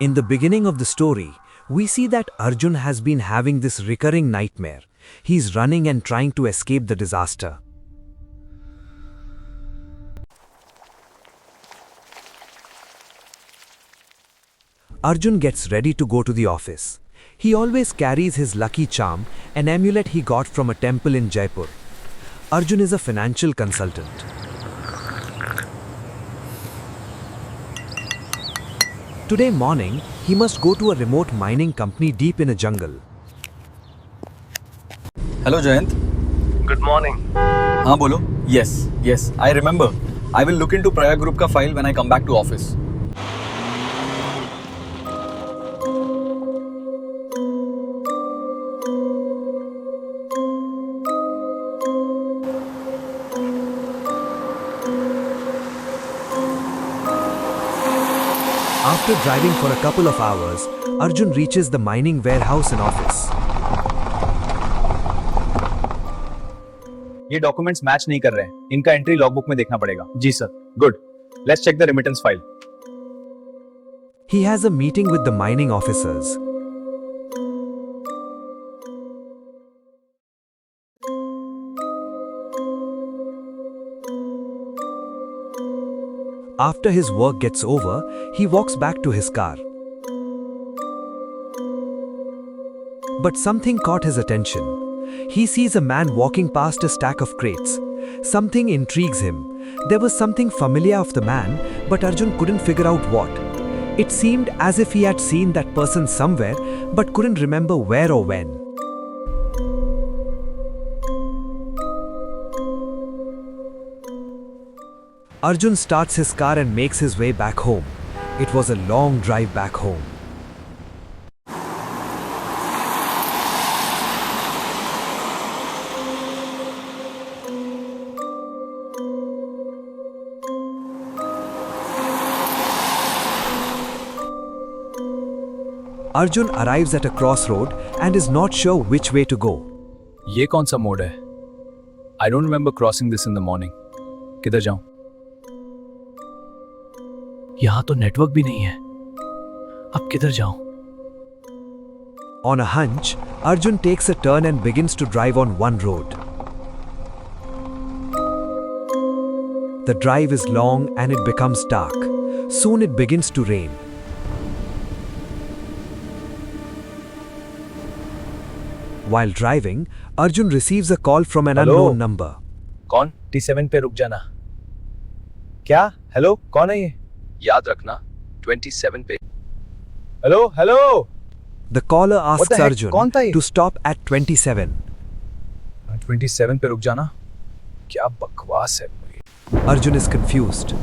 In the beginning of the story, we see that Arjun has been having this recurring nightmare. He's running and trying to escape the disaster. Arjun gets ready to go to the office. He always carries his lucky charm, an amulet he got from a temple in Jaipur. Arjun is a financial consultant. Today morning, he must go to a remote mining company deep in a jungle. Hello, Jayant. Good morning. हाँ बोलो. Yes, I remember. I will look into Praya Group का file when I come back to office. After driving for a couple of hours, Arjun reaches the mining warehouse and office. ये documents match नहीं कर रहे हैं. इनका entry logbook में देखना पड़ेगा. जी sir. Good. Let's check the remittance file. He has a meeting with the mining officers. After his work gets over, he walks back to his car. But something caught his attention. He sees a man walking past a stack of crates. Something intrigues him. There was something familiar of the man, but Arjun couldn't figure out what. It seemed as if he had seen that person somewhere, but couldn't remember where or when. Arjun starts his car and makes his way back home. It was a long drive back home. Arjun arrives at a crossroad and is not sure which way to go. ये कौन सा मोड़ है? I don't remember crossing this in the morning. किधर जाऊं? यहाँ तो network भी नहीं है. अब किधर जाऊं? On a hunch, Arjun takes a turn and begins to drive on one road. The drive is long and it becomes dark. Soon it begins to rain. While driving, Arjun receives a call from an unknown number. कौन? T7 पे रुक जाना. क्या? Hello, कौन है ये? याद रखना, 27 पे. Hello. The caller asks Arjun कौन था ये? to stop at 27. 27 पे रुक जाना. क्या बकवास है. Arjun is confused.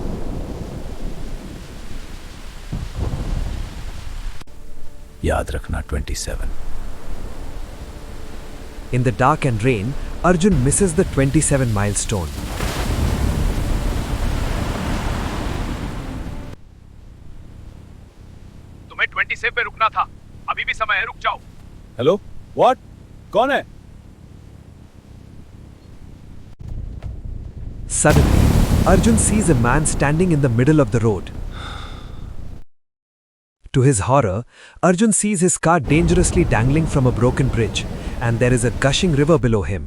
याद रखना 27. In the dark and rain, Arjun misses the 27 milestone. तुम्हें 27 पे रुकना था. अभी भी समय है, रुक जाओ. Hello, what? कौन है? Suddenly, Arjun sees a man standing in the middle of the road. To his horror, Arjun sees his car dangerously dangling from a broken bridge, and there is a gushing river below him.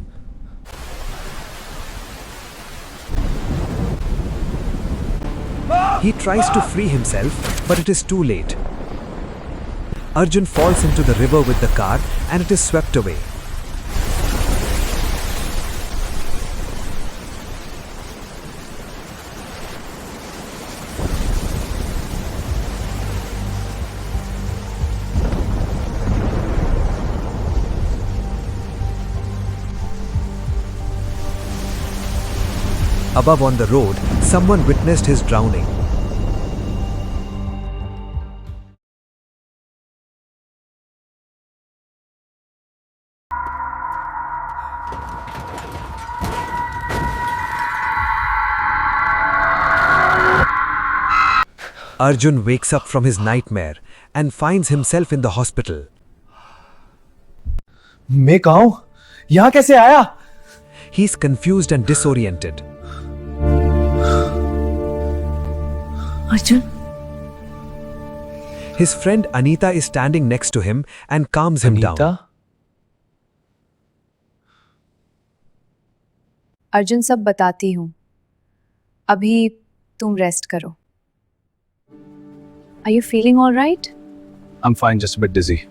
He tries to free himself, but it is too late. Arjun falls into the river with the car, and it is swept away. Above on the road, someone witnessed his drowning. Arjun wakes up from his nightmare and finds himself in the hospital. मैं कहाँ हूँ? यहाँ कैसे आया? He's confused and disoriented. Arjun? His friend Anita is standing next to him and calms him down. Anita? Arjun सब बताती हूँ. अभी तुम रेस्ट करो. Are you feeling all right? I'm fine, just a bit dizzy.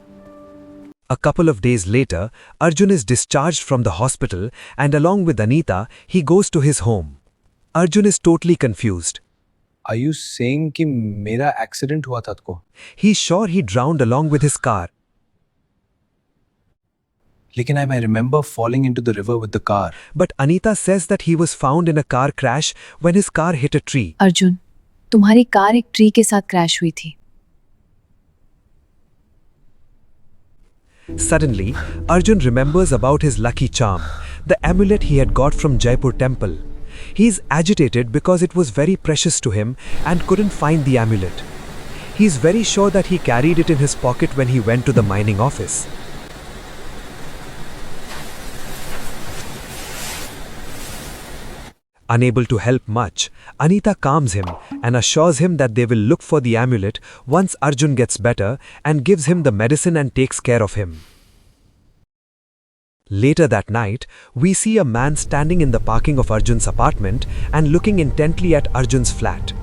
A couple of days later, Arjun is discharged from the hospital and along with Anita, he goes to his home. Arjun is totally confused. Are you saying कि मेरा accident हुआ था को? He's sure he drowned along with his car. लेकिन I remember falling into the river with the car. But Anita says that he was found in a car crash when his car hit a tree. Arjun, तुम्हारी car एक tree के साथ crash हुई थी. Suddenly, Arjun remembers about his lucky charm, the amulet he had got from Jaipur temple. He is agitated because it was very precious to him and couldn't find the amulet. He is very sure that he carried it in his pocket when he went to the mining office. Unable to help much, Anita calms him and assures him that they will look for the amulet once Arjun gets better and gives him the medicine and takes care of him. Later that night, we see a man standing in the parking of Arjun's apartment and looking intently at Arjun's flat.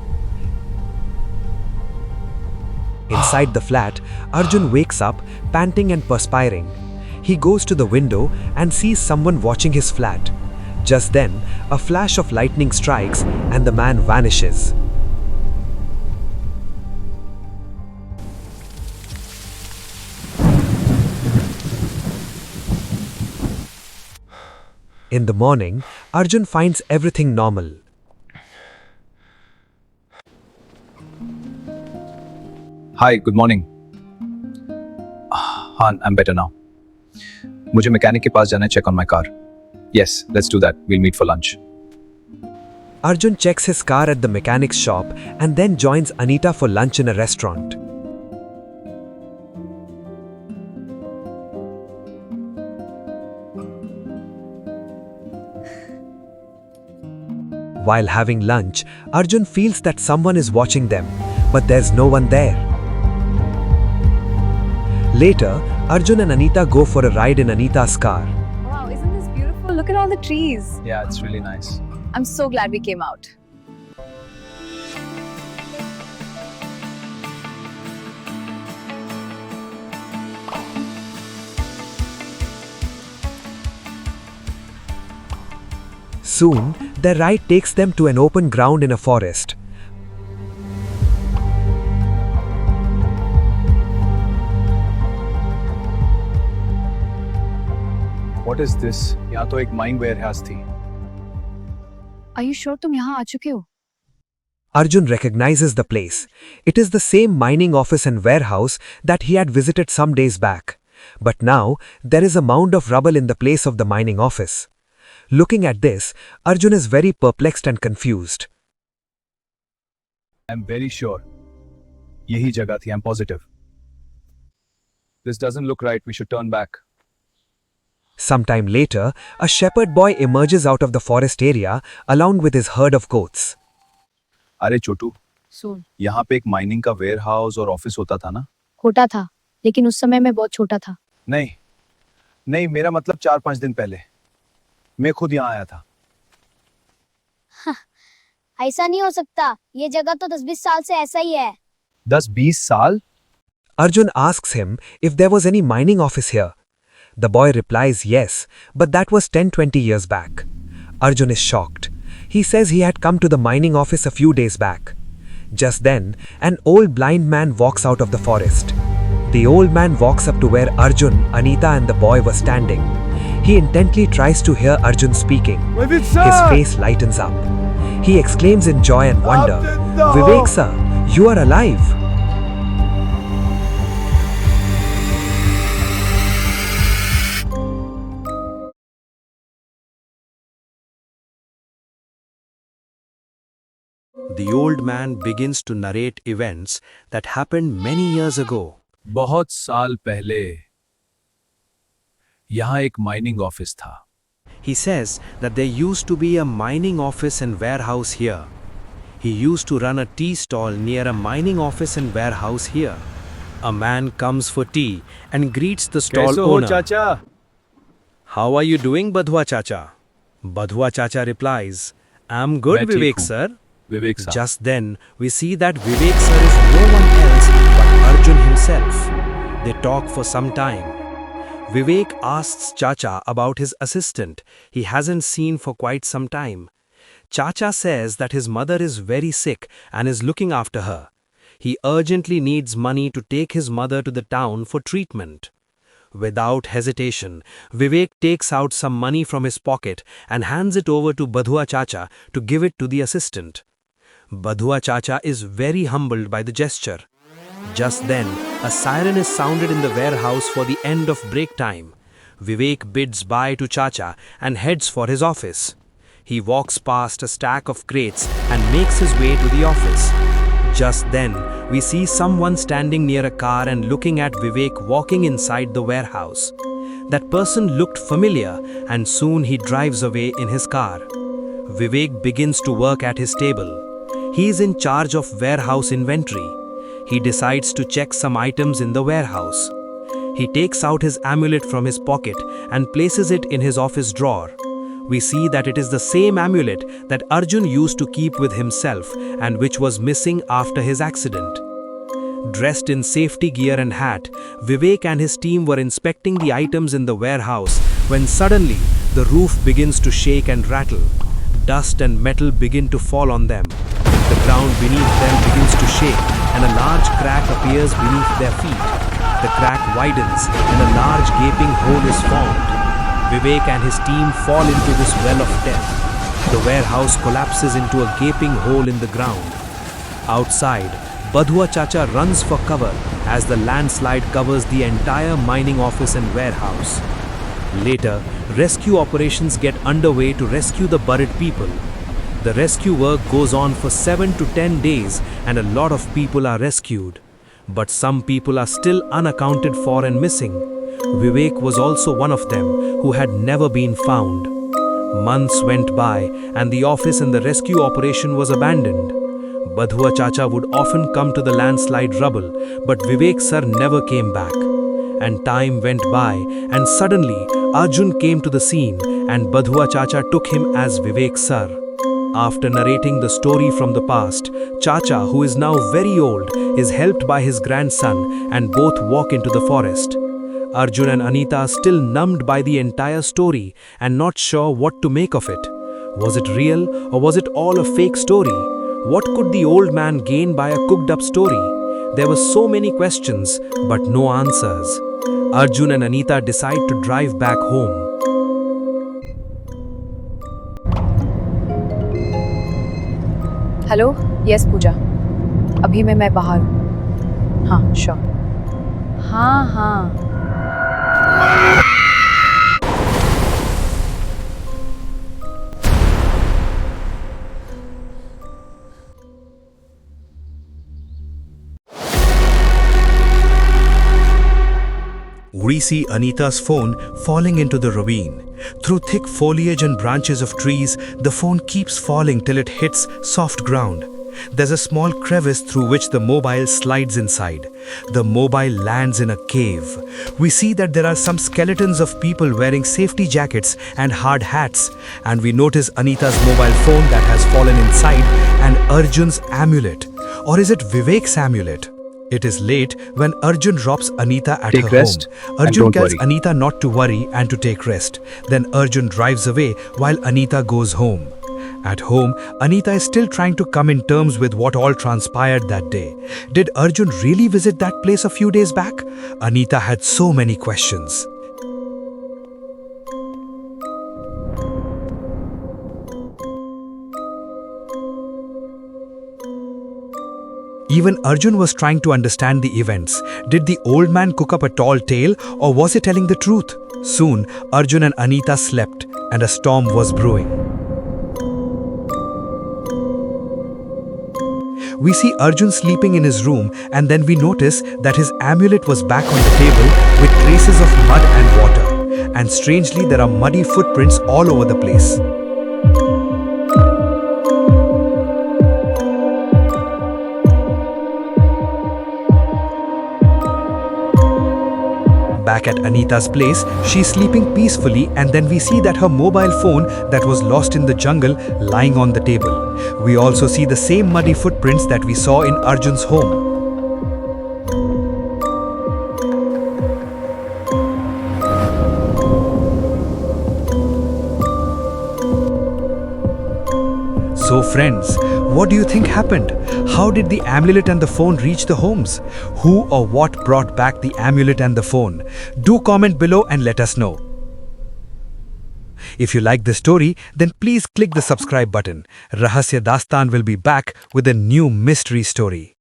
Inside the flat, Arjun wakes up, panting and perspiring. He goes to the window and sees someone watching his flat. Just then, a flash of lightning strikes and the man vanishes. In the morning, Arjun finds everything normal. Hi, good morning. हाँ, I'm better now. मुझे mechanic के पास जाना है, check on my car. Yes, let's do that. We'll meet for lunch. Arjun checks his car at the mechanic's shop and then joins Anita for lunch in a restaurant. While having lunch, Arjun feels that someone is watching them, but there's no one there. Later, Arjun and Anita go for a ride in Anita's car. Wow, isn't this beautiful? Look at all the trees. Yeah, it's really nice. I'm so glad we came out. Soon, their ride takes them to an open ground in a forest. What is this? यहाँ तो एक mine warehouse थी. Are you sure तुम यहाँ आ चुके हो? Arjun recognizes the place. It is the same mining office and warehouse that he had visited some days back. But now, there is a mound of rubble in the place of the mining office. Looking at this, Arjun is very perplexed and confused. I'm very sure. यही जगह थी. I'm positive. This doesn't look right. We should turn back. Sometime later, a shepherd boy emerges out of the forest area along with his herd of goats. अरे छोटू, सुन, यहाँ पे एक mining का ware house और office होता था ना? होता था, लेकिन उस समय मैं बहुत छोटा था. नहीं, नहीं, मेरा मतलब 4-5 दिन पहले. मैं खुद यहाँ आया था. ऐसा नहीं हो सकता. ये जगह तो 10-20 साल से ऐसा ही है. 10-20 साल? Arjun asks him if there was any mining office here. The boy replies yes, but that was 10-20 years back. Arjun is shocked. He says he had come to the mining office a few days back. Just then, an old blind man walks out of the forest. The old man walks up to where Arjun, Anita and the boy were standing. He intently tries to hear Arjun speaking. His face lightens up. He exclaims in joy and wonder, "Vivek sir, you are alive!" The old man begins to narrate events that happened many years ago. बहुत साल पहले यहाँ एक mining office था. He says that there used to be a mining office and warehouse here. He used to run a tea stall near a mining office and warehouse here. A man comes for tea and greets the stall कैसे हो owner. चाचा? How are you doing, Badhua Chacha? Badhua Chacha replies, I'm good, मैं ठीक Vivek हूँ, sir. विवेक साहब। Just then, we see that Vivek sir is no one else but Arjun himself. They talk for some time. Vivek asks Chacha about his assistant he hasn't seen for quite some time. Chacha says that his mother is very sick and is looking after her. He urgently needs money to take his mother to the town for treatment. Without hesitation, Vivek takes out some money from his pocket and hands it over to Badhua Chacha to give it to the assistant. Badhua Chacha is very humbled by the gesture. Just then, a siren is sounded in the warehouse for the end of break time. Vivek bids bye to Chacha and heads for his office. He walks past a stack of crates and makes his way to the office. Just then, we see someone standing near a car and looking at Vivek walking inside the warehouse. That person looked familiar and soon he drives away in his car. Vivek begins to work at his table. He is in charge of warehouse inventory. He decides to check some items in the warehouse. He takes out his amulet from his pocket and places it in his office drawer. We see that it is the same amulet that Arjun used to keep with himself and which was missing after his accident. Dressed in safety gear and hat, Vivek and his team were inspecting the items in the warehouse when suddenly the roof begins to shake and rattle. Dust and metal begin to fall on them. The ground beneath them begins to shake and a large crack appears beneath their feet. The crack widens and a large gaping hole is formed. Vivek and his team fall into this well of death. The warehouse collapses into a gaping hole in the ground. Outside, Badhua Chacha runs for cover as the landslide covers the entire mining office and warehouse. Later, rescue operations get underway to rescue the buried people. The rescue work goes on for 7 to 10 days and a lot of people are rescued. But some people are still unaccounted for and missing. Vivek was also one of them who had never been found. Months went by and the office and the rescue operation was abandoned. Badhua Chacha would often come to the landslide rubble, but Vivek sir never came back. And time went by and suddenly Arjun came to the scene and Badhua Chacha took him as Vivek sir. After narrating the story from the past, Chacha, who is now very old, is helped by his grandson and both walk into the forest. Arjun and Anita are still numbed by the entire story and not sure what to make of it. Was it real or was it all a fake story? What could the old man gain by a cooked up story? There were so many questions but no answers. Arjun and Anita decide to drive back home. Hello yes Pooja अभी मैं बाहर हूँ हाँ sure हाँ हाँ We see Anita's phone falling into the ravine. Through thick foliage and branches of trees, the phone keeps falling till it hits soft ground. There's a small crevice through which the mobile slides inside. The mobile lands in a cave. We see that there are some skeletons of people wearing safety jackets and hard hats. And we notice Anita's mobile phone that has fallen inside and Arjun's amulet. Or is it Vivek's amulet? It is late when Arjun drops Anita at Take her rest home. and Arjun don't tells worry. Anita not to worry and to take rest. Then Arjun drives away while Anita goes home. At home, Anita is still trying to come in terms with what all transpired that day. Did Arjun really visit that place a few days back? Anita had so many questions. Even Arjun was trying to understand the events. Did the old man cook up a tall tale or was he telling the truth? Soon, Arjun and Anita slept and a storm was brewing. We see Arjun sleeping in his room and then we notice that his amulet was back on the table with traces of mud and water. And strangely, there are muddy footprints all over the place. Back at Anita's place, she's sleeping peacefully, and then we see that her mobile phone that was lost in the jungle lying on the table. We also see the same muddy footprints that we saw in Arjun's home. So friends, what do you think happened? How did the amulet and the phone reach the homes? Who or what brought back the amulet and the phone? Do comment below and let us know. If you like the story, then please click the subscribe button. Rahasya Dastan will be back with a new mystery story.